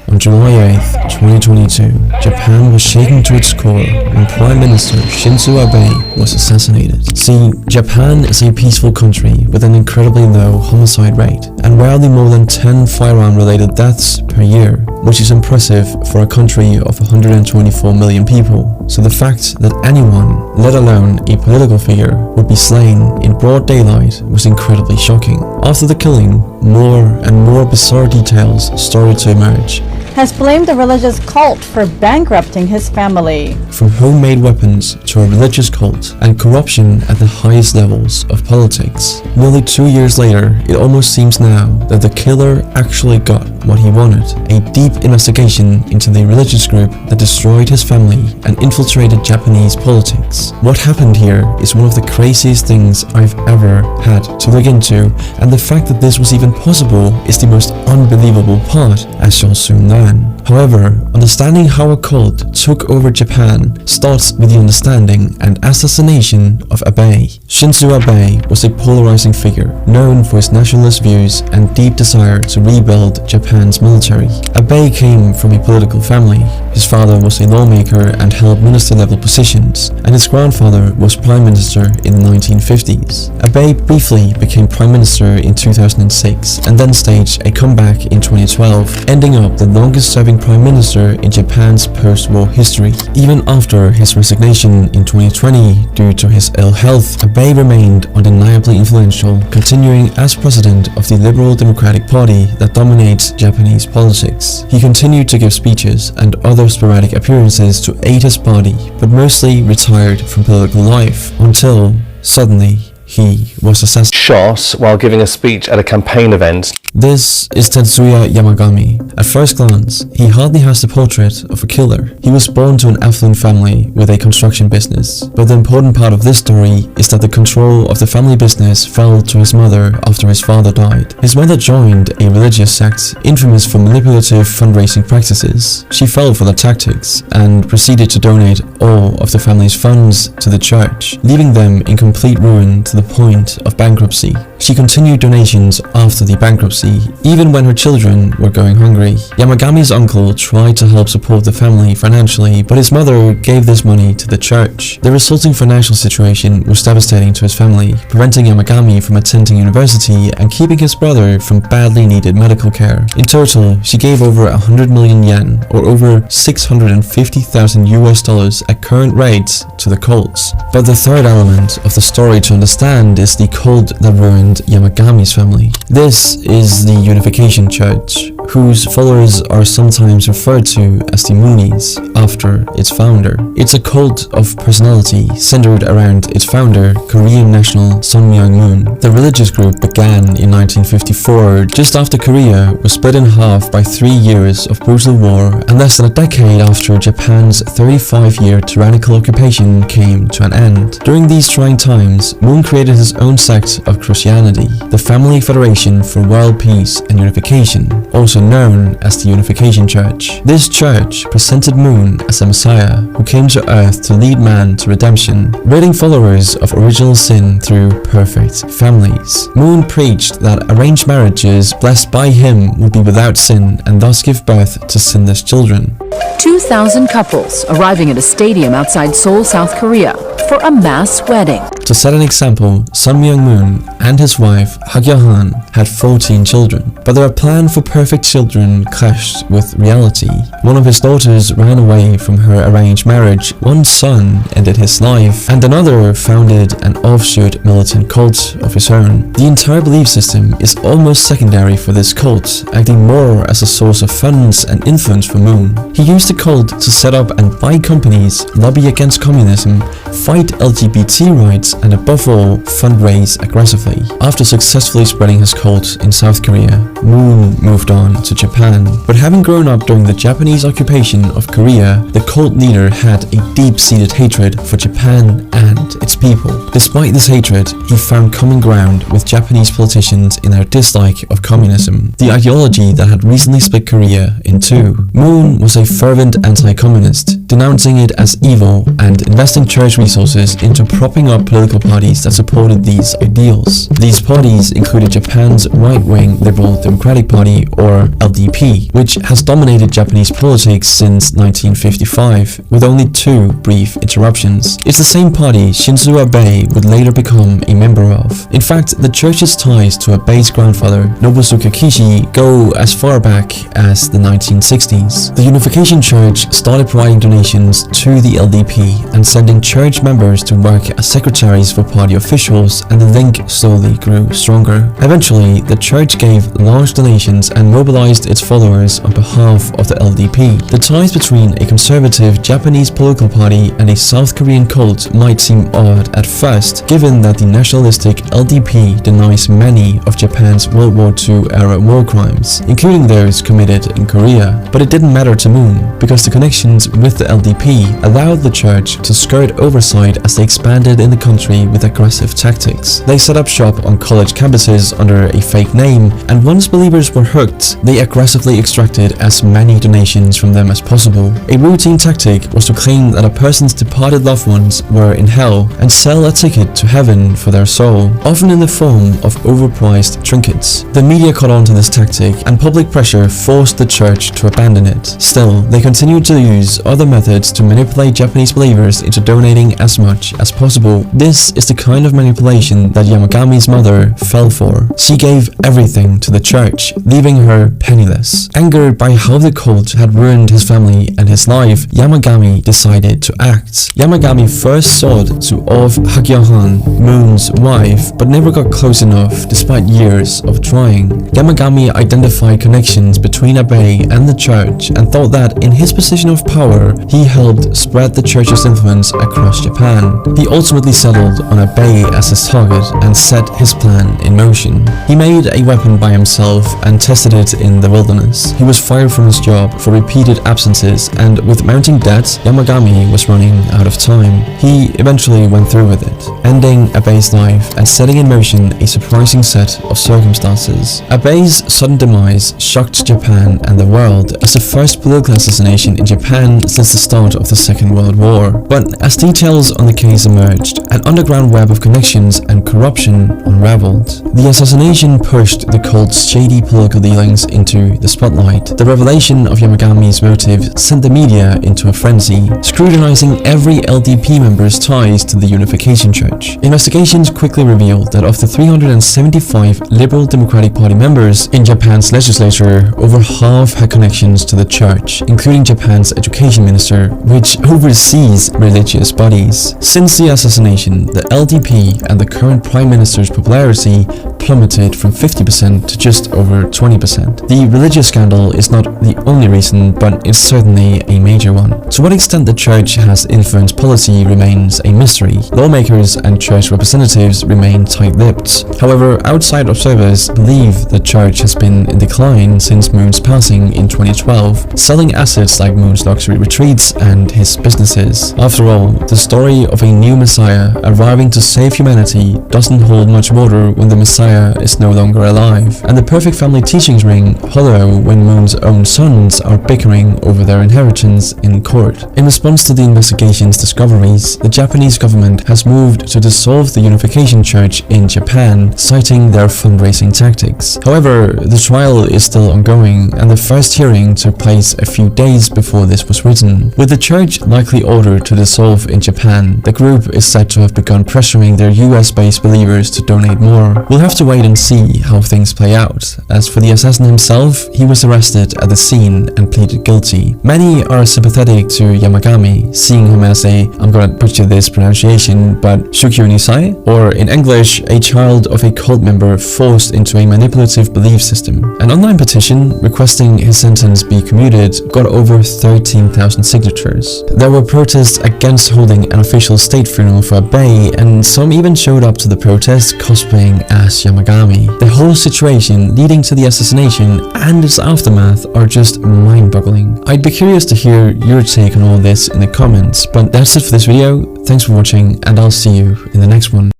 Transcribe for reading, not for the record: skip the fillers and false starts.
On July 8, 2022, Japan was shaken to its core when Prime Minister Shinzo Abe was assassinated. See, Japan is a peaceful country with an incredibly low homicide rate and rarely more than 10 firearm-related deaths per year, which is impressive for a country of 124 million people. So the fact that anyone, let alone a political figure, would be slain in broad daylight was incredibly shocking. After the killing, more and more bizarre details started to emerge. Has blamed the religious cult for bankrupting his family. From homemade weapons to a religious cult and corruption at the highest levels of politics. Nearly 2 years later, it almost seems now that the killer actually got what he wanted. A deep investigation into the religious group that destroyed his family and infiltrated Japanese politics. What happened here is one of the craziest things I've ever had to look into, and the fact that this was even possible is the most unbelievable part, as you'll soon learn. However, understanding how a cult took over Japan starts with the understanding and assassination of Abe. Shinzo Abe was a polarizing figure, known for his nationalist views and deep desire to rebuild Japan's military. Abe came from a political family. His father was a lawmaker and held minister-level positions, and his grandfather was prime minister in the 1950s. Abe briefly became prime minister in 2006 and then staged a comeback in 2012, ending up the longest-serving prime minister in Japan's post-war history. Even after his resignation in 2020 due to his ill health, Abe remained undeniably influential, continuing as president of the Liberal Democratic Party that dominates Japanese politics. He continued to give speeches and other sporadic appearances to aid his party, but mostly retired from political life until, suddenly, he was assassinated. Shot while giving a speech at a campaign event. This is Tetsuya Yamagami. At first glance, he hardly has the portrait of a killer. He was born to an affluent family with a construction business, but the important part of this story is that the control of the family business fell to his mother after his father died. His mother joined a religious sect infamous for manipulative fundraising practices. She fell for the tactics and proceeded to donate all of the family's funds to the church, leaving them in complete ruin to the point of bankruptcy. She continued donations after the bankruptcy, even when her children were going hungry. Yamagami's uncle tried to help support the family financially, but his mother gave this money to the church. The resulting financial situation was devastating to his family, preventing Yamagami from attending university and keeping his brother from badly needed medical care. In total, she gave over 100 million yen, or over $650,000 US at current rates, to the cults. But the third element of the story to understand is the cult that ruined Yamagami's family. This is the Unification Church, whose followers are sometimes referred to as the Moonies, after its founder. It's a cult of personality centered around its founder, Korean national Sun Myung-moon. The religious group began in 1954, just after Korea was split in half by 3 years of brutal war, and less than a decade after Japan's 35-year tyrannical occupation came to an end. During these trying times, Moon created his own sect of Christianity, the Family Federation for World Peace and Unification, also known as the Unification Church. This church presented Moon as a messiah who came to earth to lead man to redemption, ridding followers of original sin through perfect families. Moon preached that arranged marriages blessed by him would be without sin and thus give birth to sinless children. 2,000 couples arriving at a stadium outside Seoul, South Korea for a mass wedding. To set an example, Sun Myung-moon and his wife Hak-yeon had 14 children, but their plan for perfect children clashed with reality. One of his daughters ran away from her arranged marriage, one son ended his life, and another founded an offshoot militant cult of his own. The entire belief system is almost secondary for this cult, acting more as a source of funds and influence for Moon. He used the cult to set up and buy companies, lobby against communism, fight LGBT rights, and above all, fundraise aggressively. After successfully spreading his cult in South Korea, Moon moved on to Japan. But having grown up during the Japanese occupation of Korea, the cult leader had a deep-seated hatred for Japan and its people. Despite this hatred, he found common ground with Japanese politicians in their dislike of communism, the ideology that had recently split Korea in two. Moon was a fervent anti-communist, denouncing it as evil and investing church resources into propping up political parties that supported these ideals. These parties included Japan's right-wing Liberal Democratic Party, or LDP, which has dominated Japanese politics since 1955, with only 2 brief interruptions. It's the same party Shinzo Abe would later become a member of. In fact, the church's ties to Abe's grandfather, Nobusuke Kishi, go as far back as the 1960s. The Unification Church started providing donations to the LDP and sending church members to work as secretaries for party officials, and the link slowly grew stronger. Eventually, the church gave large donations and mobilized its followers on behalf of the LDP. The ties between a conservative Japanese political party and a South Korean cult might seem odd at first, given that the nationalistic LDP denies many of Japan's World War II era war crimes, including those committed in Korea. But it didn't matter to Moon, because the connections with the LDP allowed the church to skirt oversight as they expanded in the country with aggressive tactics. They set up shop on college campuses under a fake name, and once believers were hooked, they aggressively extracted as many donations from them as possible. A routine tactic was to claim that a person's departed loved ones were in hell and sell a ticket to heaven for their soul, often in the form of overpriced trinkets. The media caught on to this tactic, and public pressure forced the church to abandon it. Still, they continued to use other methods to manipulate Japanese believers into donating as much as possible. This is the kind of manipulation that Yamagami's mother fell for. She gave everything to the church, leaving her penniless. Angered by how the cult had ruined his family and his life, Yamagami decided to act. Yamagami first sought to off Hakyahan, Moon's wife, but never got close enough despite years of trying. Yamagami identified connections between Abe and the church and thought that in his position of power, he helped spread the church's influence across Japan. He ultimately settled on Abe as his target and set his plan in motion. He made a weapon by himself and tested it in the wilderness. He was fired from his job for repeated absences, and with mounting debts, Yamagami was running out of time. He eventually went through with it, ending Abe's life and setting in motion a surprising set of circumstances. Abe's sudden demise shocked Japan and the world as the first political assassination in Japan since the start of the Second World War. But as details on the case emerged, an underground web of connections and corruption unraveled. The assassination pushed the cult's shady political dealings into the spotlight. The revelation of Yamagami's motive sent the media into a frenzy, scrutinizing every LDP member's ties to the Unification Church. Investigations quickly revealed that of the 375 Liberal Democratic Party members in Japan's legislature, over half had connections to the church, including Japan's education minister, which oversees religious bodies. Since the assassination, the LDP and the current Prime Minister's popularity plummeted from 50% to just over 20%. The religious scandal is not the only reason, but it's certainly a major one. To what extent the church has influenced policy remains a mystery. Lawmakers and church representatives remain tight-lipped. However, outside observers believe the church has been in decline since Moon's passing in 2012, selling assets like Moon's luxury retreats and his businesses. After all, the story of a new messiah arriving to save humanity doesn't hold much water when the messiah is no longer alive, and the perfect family teachings ring hollow when Moon's own sons are bickering over their inheritance in court. In response to the investigation's discoveries, the Japanese government has moved to dissolve the Unification Church in Japan, citing their fundraising tactics. However, the trial is still ongoing, and the first hearing took place a few days before this was written. With the church likely ordered to dissolve in Japan, the group is said to have begun pressuring their US-based believers to donate more. We'll have to wait and see how things play out. As for the assassin himself, he was arrested at the scene and pleaded guilty. Many are sympathetic to Yamagami, seeing him as a, I'm gonna butcher this pronunciation, but Shukyu Nisai, or in English, a child of a cult member forced into a manipulative belief system. An online petition requesting his sentence be commuted got over 13,000 signatures. There were protests against holding an official state funeral for Abe, and some even showed up to the protest cosplaying as Yamagami. The whole situation leading to the assassination and its aftermath are just mind-boggling. I'd be curious to hear your take on all this in the comments, but that's it for this video. Thanks for watching, and I'll see you in the next one.